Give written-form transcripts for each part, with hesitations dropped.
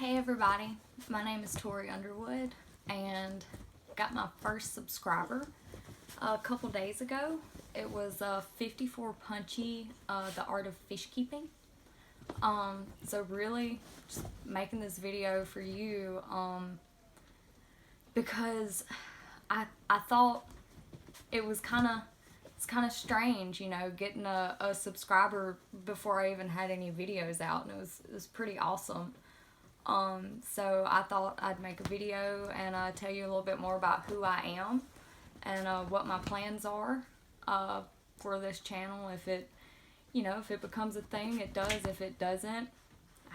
Hey everybody, my name is Tori Underwood and got my first subscriber a couple days ago. It was 54 Punchy, The Art of Fish Keeping. So really just making this video for you because I thought it was kind of strange, you know, getting a subscriber before I even had any videos out, and it was pretty awesome. So I thought I'd make a video and tell you a little bit more about who I am and what my plans are for this channel. If it, you know, if it becomes a thing, it does. If it doesn't,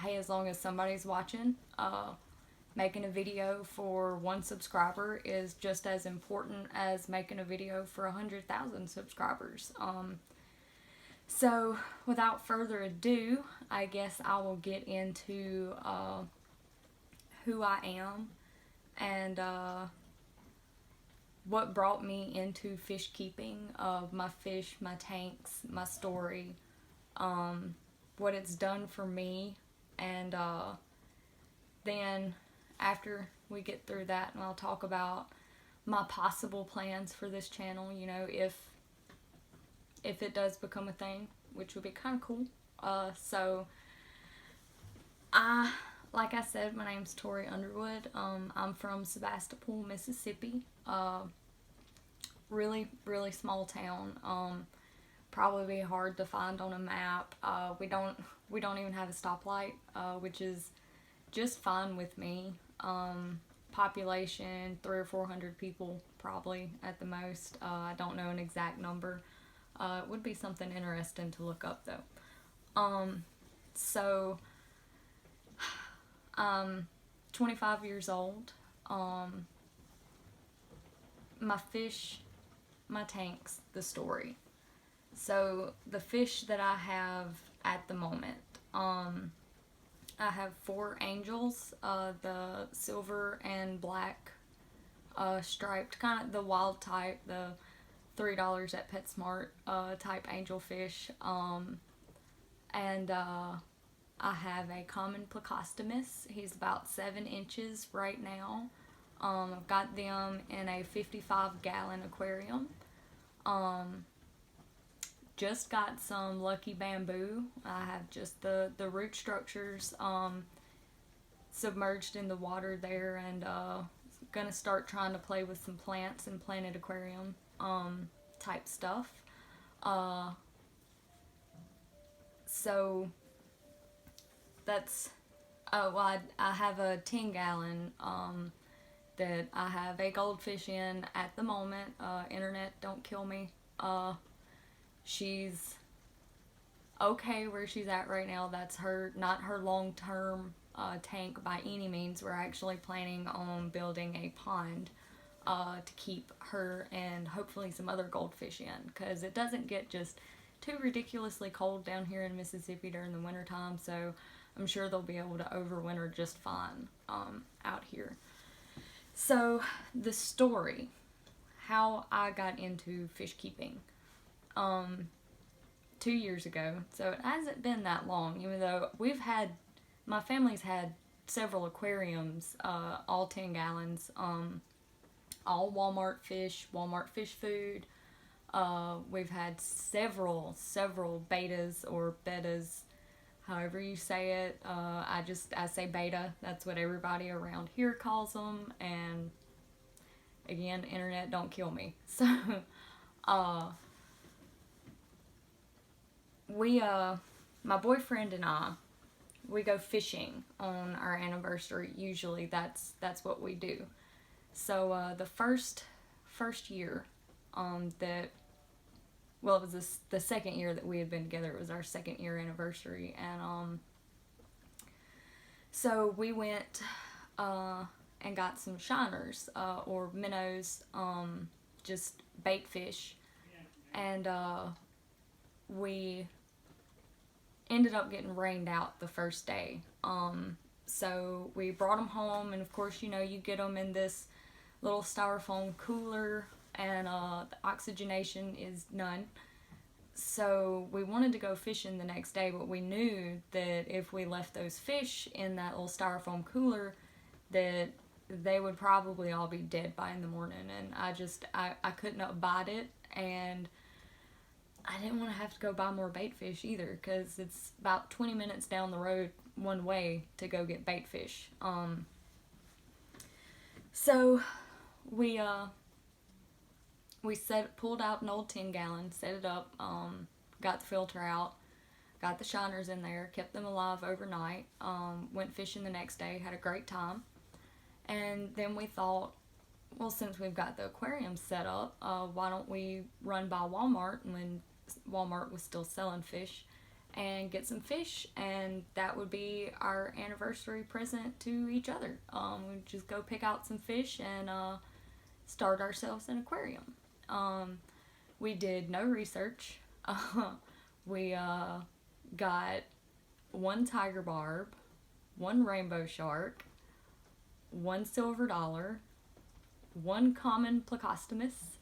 hey, as long as somebody's watching, making a video for 1 subscriber is just as important as making a video for 100,000 subscribers. So without further ado, I guess I will get into who I am and what brought me into fish keeping, my fish, my tanks, my story, what it's done for me, and then after we get through that, and I'll talk about my possible plans for this channel, you know, if it does become a thing, which would be kind of cool. Like I said, my name's Tori Underwood. I'm from Sebastopol, Mississippi. Really small town. Probably be hard to find on a map. We don't even have a stoplight, which is just fine with me. Population 300 or 400 people probably at the most. I don't know an exact number. It would be something interesting to look up though. So I'm 25 years old. My fish, my tanks, the story. So the fish that I have at the moment, I have 4 angels, the silver and black striped, kind of the wild type, the $3 at PetSmart type angelfish, and I have a common Plecostomus. He's about 7 inches right now. I've got them in a 55-gallon aquarium. Just got some lucky bamboo. I have just the root structures submerged in the water there, and gonna start trying to play with some plants and planted aquarium type stuff. So that's well, I have a 10-gallon that I have a goldfish in at the moment. Internet, don't kill me. She's okay where she's at right now. That's not her long-term tank by any means. We're actually planning on building a pond to keep her and hopefully some other goldfish in, because it doesn't get just too ridiculously cold down here in Mississippi during the wintertime, so I'm sure they'll be able to overwinter just fine out here. So the story, how I got into fish keeping. 2 years ago, so it hasn't been that long, even though my family's had several aquariums, all 10 gallons, all Walmart fish food. We've had several betas or betas, however you say it. I say beta. That's what everybody around here calls them. And again, internet, don't kill me. So, my boyfriend and I, we go fishing on our anniversary. Usually, that's what we do. So the first year, it was the second year that we had been together. It was our 2nd year anniversary, and so we went and got some shiners or minnows, just bait fish, and we ended up getting rained out the first day. So we brought them home, and of course, you know, you get them in this little styrofoam cooler, and the oxygenation is none. So we wanted to go fishing the next day, but we knew that if we left those fish in that little styrofoam cooler, that they would probably all be dead by in the morning. And I couldn't abide it, and I didn't want to have to go buy more bait fish either, because it's about 20 minutes down the road one way to go get bait fish. So we pulled out an old 10-gallon, set it up, got the filter out, got the shiners in there, kept them alive overnight, went fishing the next day, had a great time. And then we thought, well, since we've got the aquarium set up, why don't we run by Walmart when Walmart was still selling fish and get some fish, and that would be our anniversary present to each other. We'd just go pick out some fish and start ourselves an aquarium. We did no research. We got one tiger barb, one rainbow shark, one silver dollar, one common plecostomus,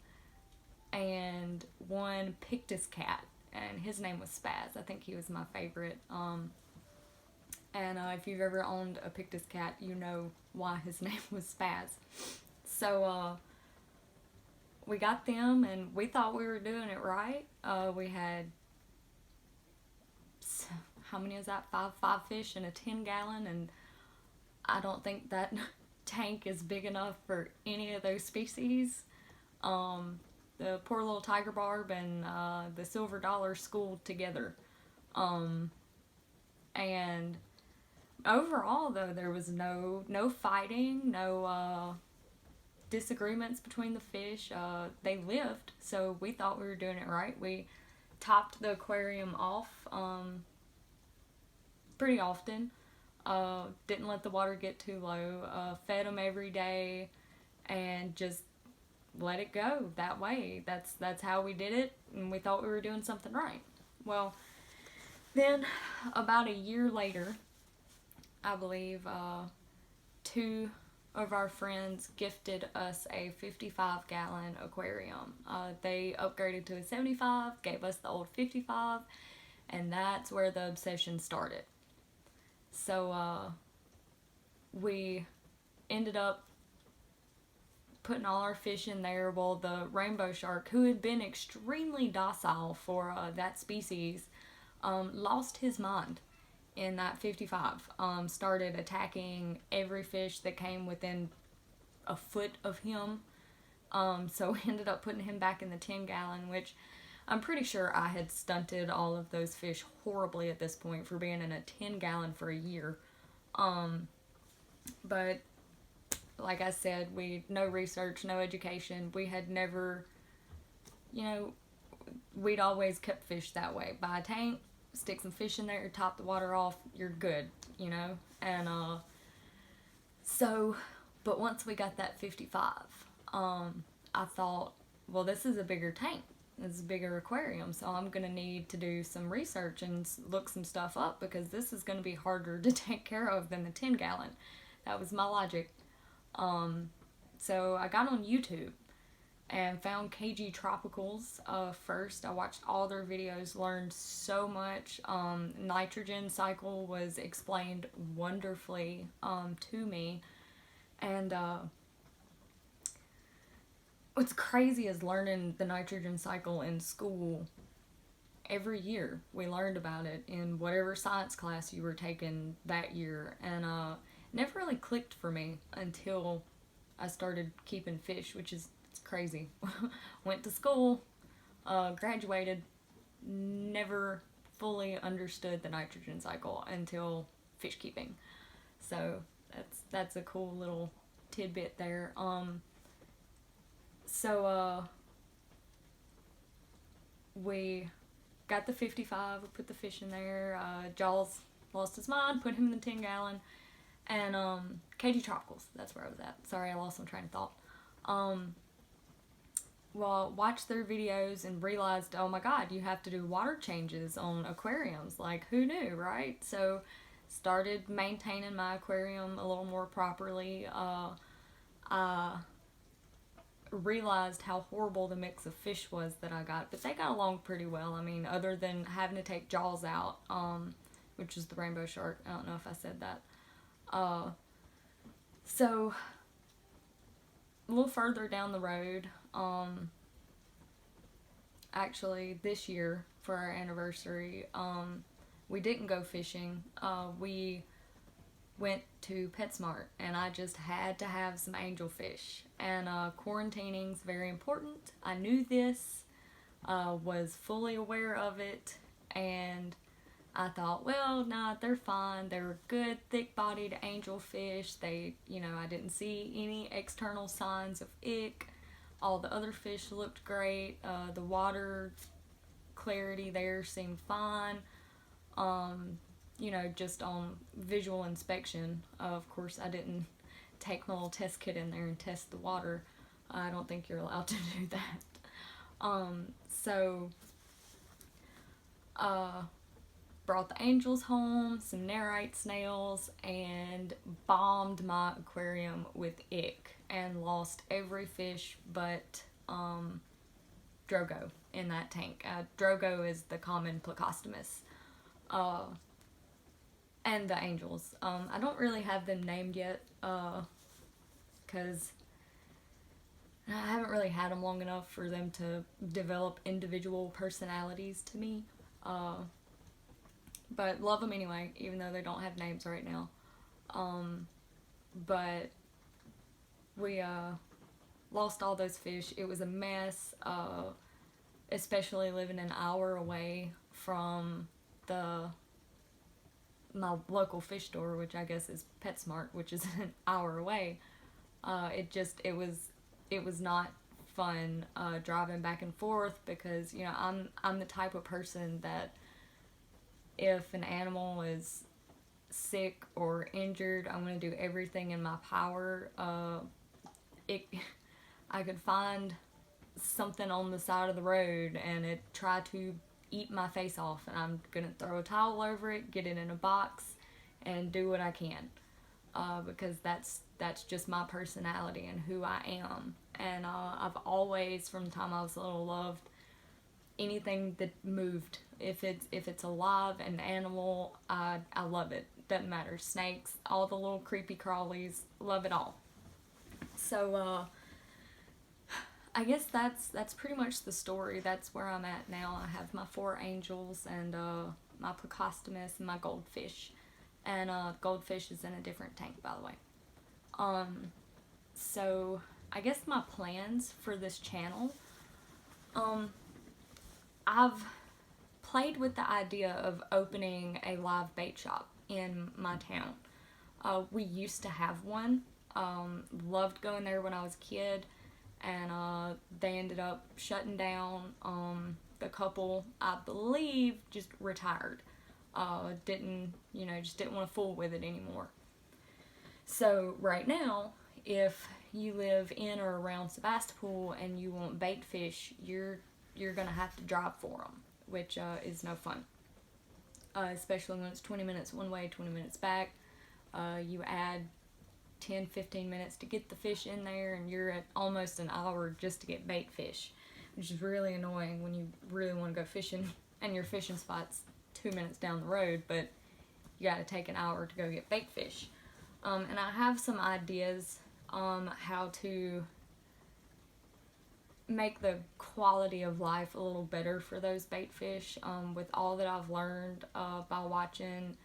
and one pictus cat, and his name was Spaz. I think he was my favorite. And if you've ever owned a pictus cat, you know why his name was Spaz. So we got them, and we thought we were doing it right. We had, how many is that? Five fish in a 10-gallon, and I don't think that tank is big enough for any of those species. The poor little tiger barb and the silver dollar schooled together. And overall, though, there was no fighting, no disagreements between the fish. They lived, so we thought we were doing it right. We topped the aquarium off pretty often. Didn't let the water get too low. Fed them every day, and just let it go that way. That's how we did it, and we thought we were doing something right. Well, then about a year later, I believe, two of our friends gifted us a 55-gallon aquarium. They upgraded to a 75, gave us the old 55, and that's where the obsession started. So we ended up putting all our fish in there. Well, the rainbow shark, who had been extremely docile for that species, lost his mind in that 55. Started attacking every fish that came within a foot of him. So we ended up putting him back in the 10-gallon, which I'm pretty sure I had stunted all of those fish horribly at this point for being in a 10-gallon for a year. But like I said, no research, no education. We had never, we'd always kept fish that way. Buy a tank, stick some fish in there, top the water off, you're good, And but once we got that 55, I thought, well, this is a bigger tank. This is a bigger aquarium, so I'm going to need to do some research and look some stuff up, because this is going to be harder to take care of than the 10-gallon. That was my logic. So I got on YouTube and found KG Tropicals first. I watched all their videos, learned so much. Nitrogen cycle was explained wonderfully to me. And what's crazy is learning the nitrogen cycle in school. Every year we learned about it in whatever science class you were taking that year. And never really clicked for me until I started keeping fish, which is crazy. Went to school, graduated, never fully understood the nitrogen cycle until fish keeping. So that's a cool little tidbit there. So we got the 55, we put the fish in there. Jaws lost his mind, put him in the 10-gallon. And KG Tropicals, that's where I was at. Sorry, I lost my train of thought. Well, watched their videos and realized, oh my god, you have to do water changes on aquariums. Like, who knew, right? So started maintaining my aquarium a little more properly. I realized how horrible the mix of fish was that I got, but they got along pretty well. I mean, other than having to take Jaws out, which is the rainbow shark. I don't know if I said that. So a little further down the road, actually this year for our anniversary, we didn't go fishing. We went to PetSmart, and I just had to have some angelfish. And quarantining's very important. I knew this, was fully aware of it, and I thought, well, nah, they're fine. They were good, thick-bodied angelfish. They, I didn't see any external signs of ick. All the other fish looked great. The water clarity there seemed fine. Just on visual inspection. Of course, I didn't take my little test kit in there and test the water. I don't think you're allowed to do that. Brought the angels home, some Nerite snails, and bombed my aquarium with ick and lost every fish but Drogo in that tank. Drogo is the common Plecostomus. And the angels. I don't really have them named yet, because I haven't really had them long enough for them to develop individual personalities to me. But love them anyway, even though they don't have names right now. But we lost all those fish. It was a mess, especially living an hour away from my local fish store, which I guess is PetSmart, which is an hour away. It was not fun driving back and forth, because I'm the type of person that if an animal is sick or injured, I'm going to do everything in my power. I could find something on the side of the road and it try to eat my face off, and I'm going to throw a towel over it, get it in a box, and do what I can. Because that's just my personality and who I am. And I've always, from the time I was little, loved anything that moved. If it's alive, an animal, I love it. Doesn't matter. Snakes, all the little creepy crawlies, love it all. So I guess that's pretty much the story. That's where I'm at now. I have my 4 angels and my Plecostomus and my goldfish. And goldfish is in a different tank, by the way. So I guess my plans for this channel, I've played with the idea of opening a live bait shop in my town. We used to have one. Loved going there when I was a kid, and they ended up shutting down. The couple, I believe, just retired. Just didn't want to fool with it anymore. So right now, if you live in or around Sebastopol and you want bait fish, you're gonna have to drive for them, which is no fun. Especially when it's 20 minutes one way, 20 minutes back. You add 10-15 minutes to get the fish in there, and you're at almost an hour just to get bait fish, which is really annoying when you really want to go fishing and your fishing spot's 2 minutes down the road, but you got to take an hour to go get bait fish. And I have some ideas on how to make the quality of life a little better for those bait fish, with all that I've learned by watching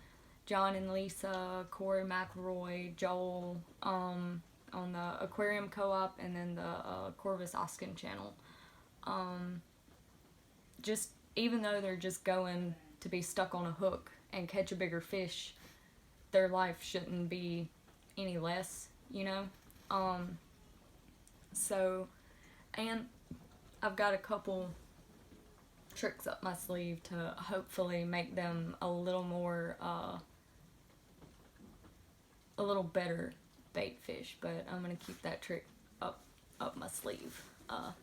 John and Lisa, Corey McElroy, Joel on the Aquarium Co-op, and then the Corvus Oskin channel. Just even though they're just going to be stuck on a hook and catch a bigger fish, their life shouldn't be any less, So, and I've got a couple tricks up my sleeve to hopefully make them a little more, a little better bait fish, but I'm going to keep that trick up my sleeve.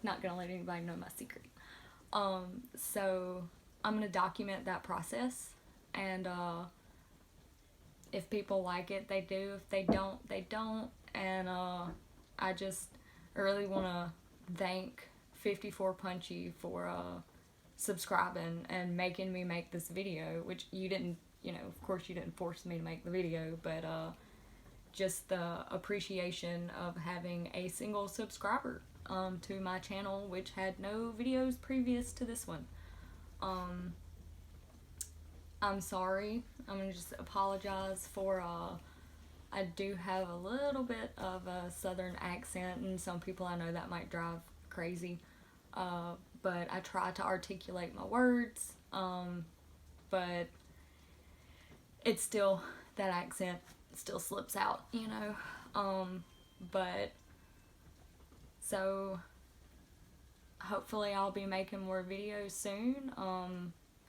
Not going to let anybody know my secret. So I'm going to document that process, and if people like it, they do. If they don't, they don't. And I really want to thank 54 Punchy for subscribing and making me make this video, which you didn't, of course you didn't force me to make the video, but just the appreciation of having a single subscriber to my channel, which had no videos previous to this one. I'm sorry. I'm gonna just apologize for I do have a little bit of a southern accent, and some people I know that might drive crazy, but I try to articulate my words, but it's still, that accent still slips out, but so hopefully I'll be making more videos soon.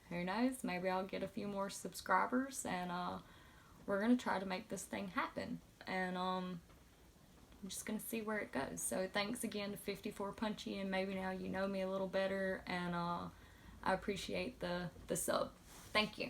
Who knows, maybe I'll get a few more subscribers, and we're gonna try to make this thing happen, and I'm just gonna see where it goes. So thanks again to 54 Punchy, and maybe now you know me a little better, and I appreciate the sub. Thank you.